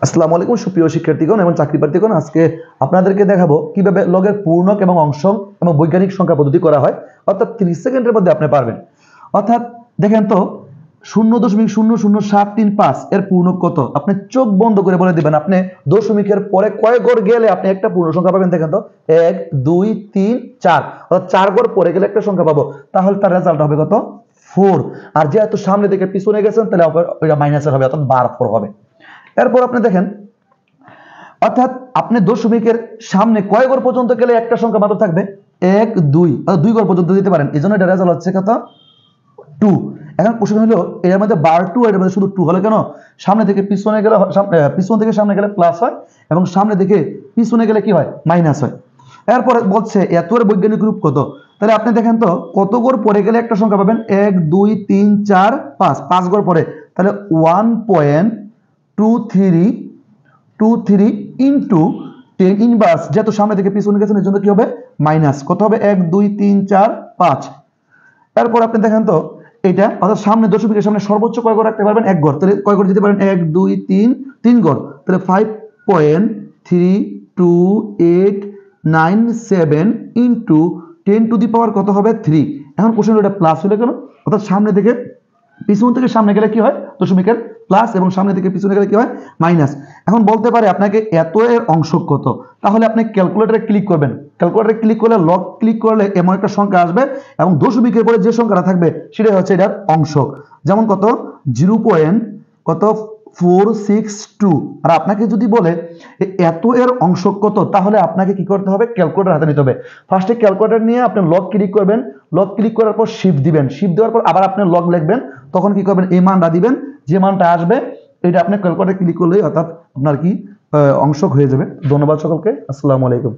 আসসালামু আলাইকুম সুপ্রিয় শিক্ষার্থীগণ এবং চাকরি প্রার্থীগণ, আজকে আপনাদেরকে দেখাবো কিভাবে লগের পূর্ণক এবং অংশক এবং বৈজ্ঞানিক সংখ্যা পদ্ধতি করা হয়। অর্থাৎ 30 সেকেন্ডের মধ্যে আপনি পারবেন। অর্থাৎ দেখেন তো 0.00735 এর পূর্ণক কত, আপনি চোখ বন্ধ করে বলে দিবেন। আপনি দশমিকের পরে কয় ঘর গেলে আপনি একটা পূর্ণ সংখ্যা পাবেন? দেখেন তো 1 2 3 4, অর্থাৎ 4 ঘর পরে গেলে একটা সংখ্যা পাবো। তাহলে তার রেজাল্ট হবে কত? 4। আর যেহেতু সামনে থেকে পিছনে গেছেন তাহলে ওইটা মাইনাসের হবে, অর্থাৎ বার 4 হবে। এরপর আপনি দেখেন, অর্থাৎ আপনি দশমিকের সামনে কয় ঘর পর্যন্ত গেলে একটা সংখ্যা মাত্র থাকবে? 1 2, অর্থাৎ 2 ঘর পর্যন্ত দিতে পারেন। এই জন্য এটা রেজাল্ট হচ্ছে কত? 2। এখন প্রশ্ন হলো এর মধ্যে বার 2, এর মধ্যে শুধু 2 হলো কেন? সামনে থেকে পিছনে গেলে পিছন থেকে সামনে গেলে প্লাস হয় এবং সামনে থেকে পিছনে গেলে কি হয়? মাইনাস হয়। এরপরে বলছে এত এর বৈজ্ঞানিক রূপ কত। তাহলে আপনি দেখেন তো কত ঘর পরে গেলে একটা সংখ্যা পাবেন? 1 2 3 4 5, 5 ঘর পরে। তাহলে 1.23 ইন্টু 10 ইনভার্স, যেহেতু সামনে থেকে পিছনে গেছেন এর জন্য কি হবে? মাইনাস। কত হবে? 1 2 3 4 5। তারপর আপনি দেখেন তো এটা, অর্থাৎ সামনে দশমিকের সামনে সর্বোচ্চ কয় ঘর রাখতে পারবেন? 1 ঘর। তাহলে কয় ঘর দিতে পারেন? 1 2 3 3 ঘর। তাহলে 5.3287 ইন্টু 10 টু দি পাওয়ার কত হবে? 3। এখন কোশ্চেন এটা প্লাস হলো কেন? অর্থাৎ সামনে থেকে পিছন থেকে সামনে গেলে কি হয়? দশমিকের প্লাস, এবং সামনে থেকে পিছনে গেলে কি হয়? মাইনাস। এখন বলতে পারে আপনাকে এত এর অংশক কত। তাহলে আপনি ক্যালকুলেটরে ক্লিক করবেন। ক্যালকুলেটরে ক্লিক করলে লগ ক্লিক করলে এমন একটা সংখ্যা আসবে এবং দশমিকের পরে যে সংখ্যাটা থাকবে সেটাই হচ্ছে এটার অংশক। যেমন কত? 0.462। আর আপনাকে যদি বলে এত এর অংশক কত, তাহলে আপনাকে কি করতে হবে? ক্যালকুলেটর হাতে নিতে হবে। ফার্স্টে ক্যালকুলেটর নিয়ে আপনি লগ ক্লিক করবেন। লগ ক্লিক করার পর শিফট দিবেন। শিফট দেওয়ার পর আবার আপনি লগ লিখবেন। তখন কি করবেন? এই মানটা দিবেন, যে মানটা আসবে এটা আপনি ক্যালকুলেটরে ক্লিক করলেই অর্থাৎ আপনার কি অংশক হয়ে যাবে। ধন্যবাদ সকলকে। আসসালামু আলাইকুম।